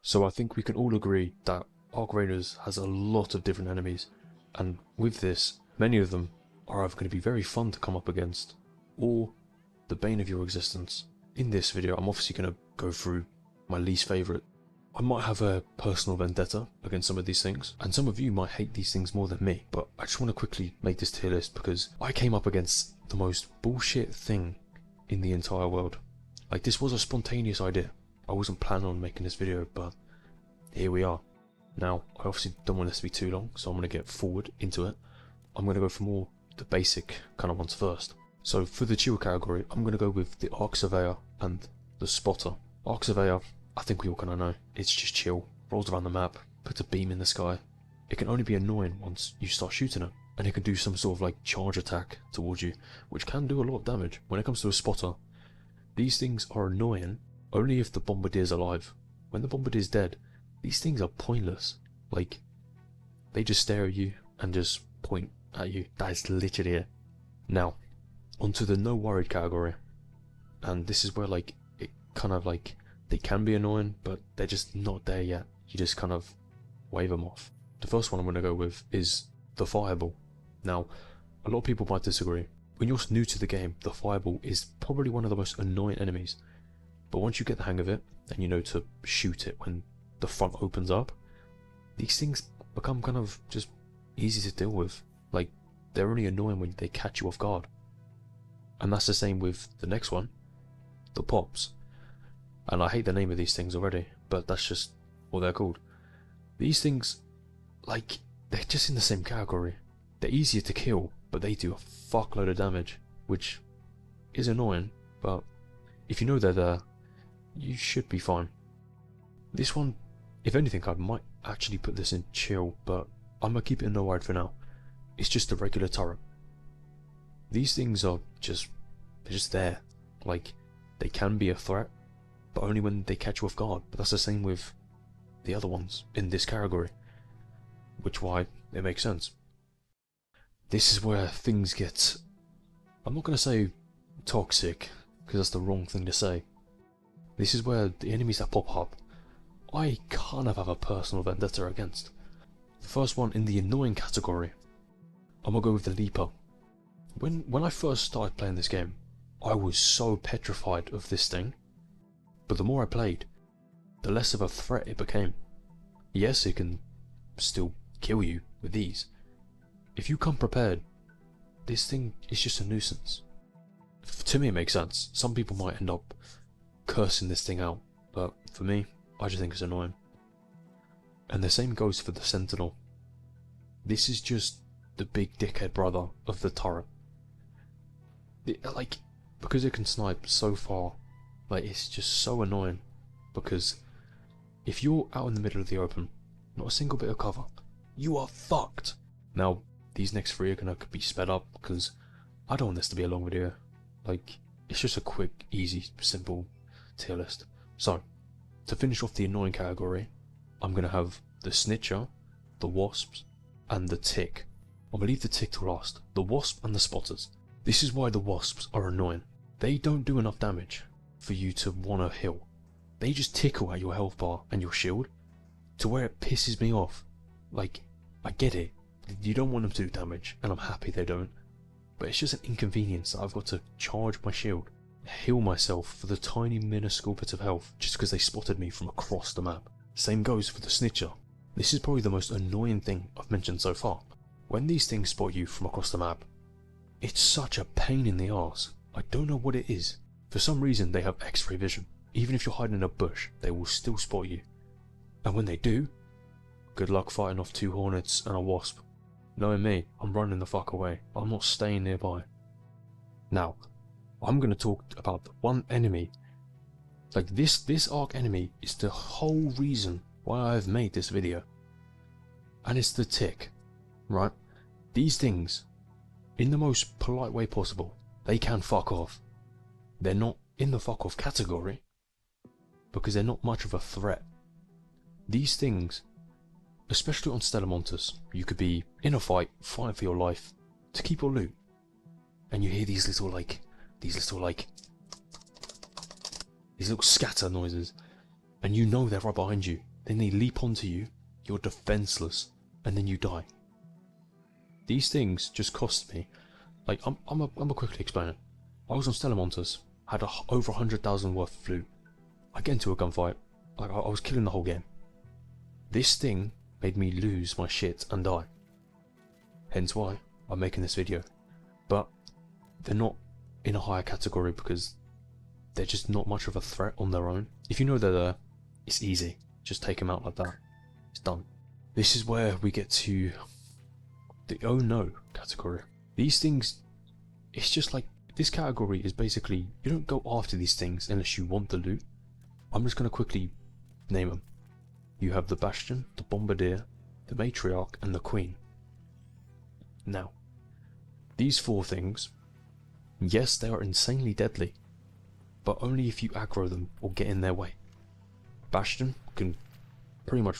So I think we can all agree that Arc Raiders has a lot of different enemies, and with this, many of them are either going to be very fun to come up against, or the bane of your existence. In this video, I'm obviously going to go through my least favourite. I might have a personal vendetta against some of these things, and some of you might hate these things more than me, but I just want to quickly make this tier list because I came up against the most bullshit thing in the entire world. Like, this was a spontaneous idea. I wasn't planning on making this video, but here we are. Now, I obviously don't want this to be too long, so I'm going to get forward into it. I'm going to go for more the basic kind of ones first. So for the chill category, I'm going to go with the Arc Surveyor and the Spotter. Arc Surveyor, I think we all kind of know. It's just chill, rolls around the map, puts a beam in the sky. It can only be annoying once you start shooting it, and it can do some sort of like charge attack towards you, which can do a lot of damage. When it comes to a Spotter, these things are annoying only if the Bombardier's alive. When the Bombardier's dead, these things are pointless. Like, they just stare at you and just point at you. That is literally it. Now, onto the no worried category. And this is where like, it kind of like, they can be annoying, but they're just not there yet. You just kind of wave them off. The first one I'm going to go with is the Fireball. Now, a lot of people might disagree. When you're new to the game, the Fireball is probably one of the most annoying enemies. But once you get the hang of it, and you know to shoot it when the front opens up, these things become kind of just easy to deal with. Like, they're only annoying when they catch you off guard. And that's the same with the next one, the Pops. And I hate the name of these things already, but that's just what they're called. These things, like, they're just in the same category. They're easier to kill, but they do a fuckload of damage, which is annoying, but if you know they're there, you should be fine. This one, if anything, I might actually put this in chill, but I'm gonna keep it in no wide for now. It's just a regular turret. These things are just, they're just there. Like, they can be a threat, but only when they catch you off guard. But that's the same with the other ones in this category, which why it makes sense. This is where things get, I'm not gonna say toxic, because that's the wrong thing to say. This is where the enemies that pop up, I kind of have a personal vendetta against. The first one in the annoying category, I'm gonna go with the Leaper. When I first started playing this game, I was so petrified of this thing, but the more I played, the less of a threat it became. Yes, it can still kill you with ease. If you come prepared, this thing is just a nuisance. To me it makes sense. Some people might end up cursing this thing out, but for me, I just think it's annoying. And the same goes for the Sentinel. This is just the big dickhead brother of the turret. Like, because it can snipe so far, like, it's just so annoying. Because if you're out in the middle of the open, not a single bit of cover, you are fucked. Now, these next three are gonna be sped up because I don't want this to be a long video. Like, it's just a quick, easy, simple tier list. So, to finish off the annoying category, I'm gonna have the Snitcher, the Wasps, and the Tick. I'm gonna leave the Tick to last. The Wasp and the Spotters. This is why the Wasps are annoying. They don't do enough damage for you to wanna heal. They just tickle at your health bar and your shield to where it pisses me off. Like, I get it. You don't want them to do damage, and I'm happy they don't. But it's just an inconvenience that I've got to charge my shield, heal myself for the tiny minuscule bit of health just because they spotted me from across the map. Same goes for the Snitcher. This is probably the most annoying thing I've mentioned so far. When these things spot you from across the map, it's such a pain in the arse. I don't know what it is. For some reason they have X-ray vision. Even if you're hiding in a bush, they will still spot you. And when they do, good luck fighting off 2 Hornets and a Wasp. Knowing me, I'm running the fuck away. I'm not staying nearby. Now, I'm going to talk about the one enemy. Like, this Arc enemy is the whole reason why I've made this video. And it's the Tick, right? These things, in the most polite way possible, they can fuck off. They're not in the fuck off category, because they're not much of a threat. These things, especially on Stellamontus, you could be in a fight, fighting for your life, to keep your loot, and you hear these little scatter noises, and you know they're right behind you. then they leap onto you, you're defenseless, and then you die. These things just cost me, like, I'm gonna quickly explain it. I was on Stellamontes, had over 100,000 worth of loot. I get into a gunfight, like, I was killing the whole game. This thing made me lose my shit and die. Hence why I'm making this video. But they're not in a higher category because they're just not much of a threat on their own. If you know they're there, it's easy. Just take them out like that. It's done. This is where we get to the oh no category. These things, it's just like, this category is basically, you don't go after these things unless you want the loot. I'm just going to quickly name them. You have the Bastion, the Bombardier, the Matriarch, and the Queen. Now, these 4 things, yes, they are insanely deadly, but only if you aggro them or get in their way. Bastion can pretty much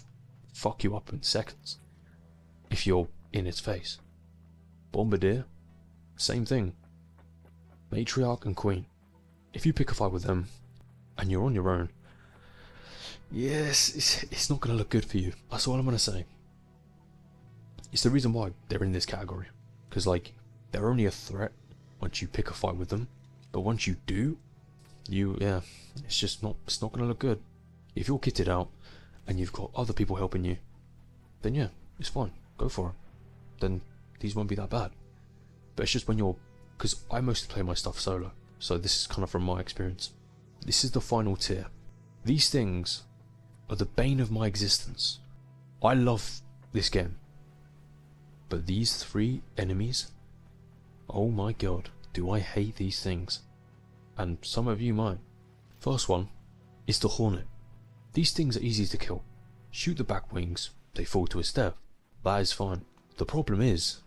fuck you up in seconds if you're in its face. Bombardier, same thing. Matriarch and Queen, if you pick a fight with them and you're on your own, yes, it's not going to look good for you. That's all I'm going to say. It's the reason why they're in this category, because like, they're only a threat once you pick a fight with them, but once you do, it's not going to look good. If you're kitted out and you've got other people helping you, then yeah, it's fine, go for it. Then these won't be that bad. But it's just when you're, because I mostly play my stuff solo, so this is kind of from my experience. This is the final tier. These things are the bane of my existence. I love this game, but these 3 enemies, oh my god, do I hate these things. And some of you might. First one is the Hornet. These things are easy to kill. Shoot the back wings, they fall to its death. That is fine. The problem is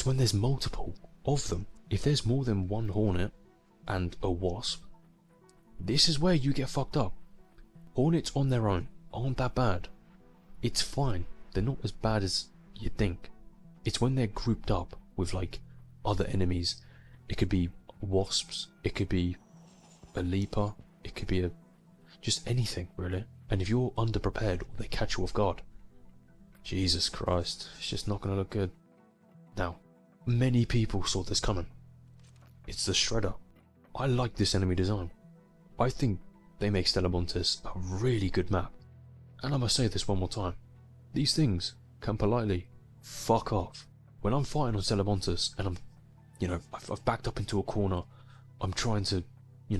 when there's multiple of them. If there's more than one Hornet and a Wasp, this is where you get fucked up. Hornets on their own aren't that bad. It's fine. They're not as bad as you think. It's when they're grouped up with like other enemies. It could be Wasps, it could be a Leaper, it could be just anything really. And if you're underprepared or they catch you off guard, Jesus Christ, it's just not going to look good. Now, many people saw this coming. It's the Shredder. I like this enemy design. I think they make Stellamontes a really good map. And I must say this one more time. These things can politely fuck off. When I'm fighting on Stellamontes and I've backed up into a corner, I'm trying to,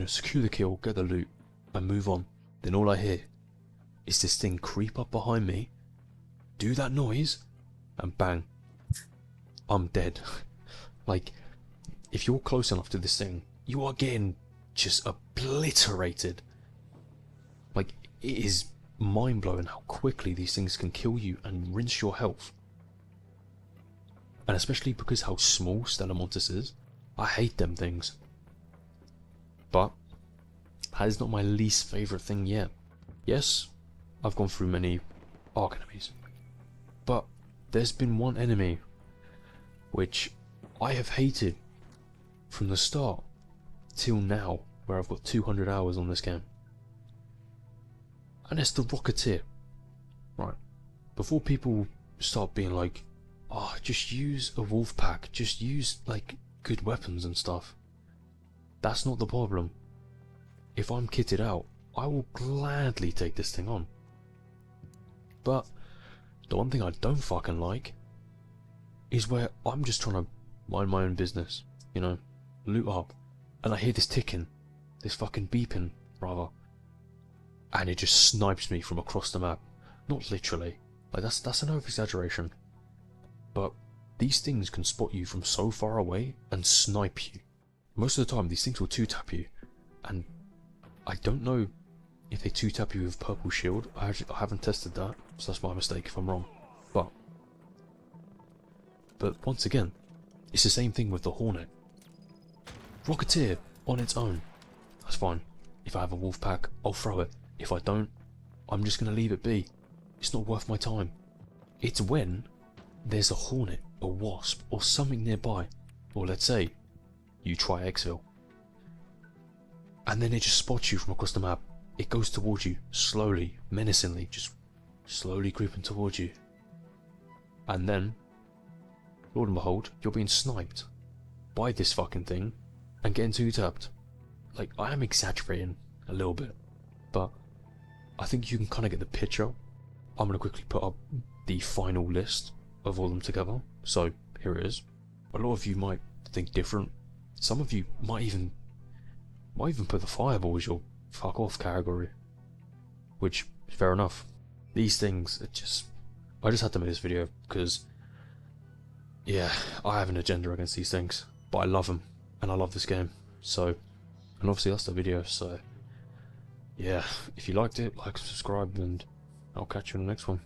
secure the kill, get the loot, and move on. Then all I hear is this thing creep up behind me, do that noise, and bang, I'm dead. Like, if you're close enough to this thing, you are getting just obliterated. Like, it is mind-blowing how quickly these things can kill you and rinse your health. And especially because how small Stellamontes is, I hate them things. But that is not my least favourite thing yet. Yes, I've gone through many arc enemies, but there's been one enemy which I have hated from the start till now, where I've got 200 hours on this game. And it's the Rocketeer. Right, before people start being like, oh, just use a wolf pack, just use like good weapons and stuff. That's not the problem. If I'm kitted out, I will gladly take this thing on. But the one thing I don't fucking like is where I'm just trying to mind my own business, loot up, and I hear this ticking, this fucking beeping, rather, and it just snipes me from across the map. Not literally, like that's an over-exaggeration, but these things can spot you from so far away and snipe you. Most of the time these things will 2-tap you, and I don't know if they 2-tap you with purple shield. I haven't tested that, so that's my mistake if I'm wrong. But once again, it's the same thing with the Hornet. Rocketeer on its own, that's fine. If I have a wolf pack, I'll throw it. If I don't, I'm just going to leave it be. It's not worth my time. It's when there's a Hornet, a Wasp, or something nearby, or let's say you try exfil, and then it just spots you from across the map. It goes towards you slowly, menacingly, just slowly creeping towards you. And then, Lord and behold, you're being sniped by this fucking thing and getting two-tapped. Like, I am exaggerating a little bit, but I think you can kind of get the picture. I'm going to quickly put up the final list of all of them together. So, here it is. A lot of you might think different. Some of you might even put the fireball as your fuck off category. Which, fair enough. These things, I just had to make this video because, yeah, I have an agenda against these things. But I love them, and I love this game. So, and obviously that's the video, so, yeah, if you liked it, like, subscribe, and I'll catch you in the next one.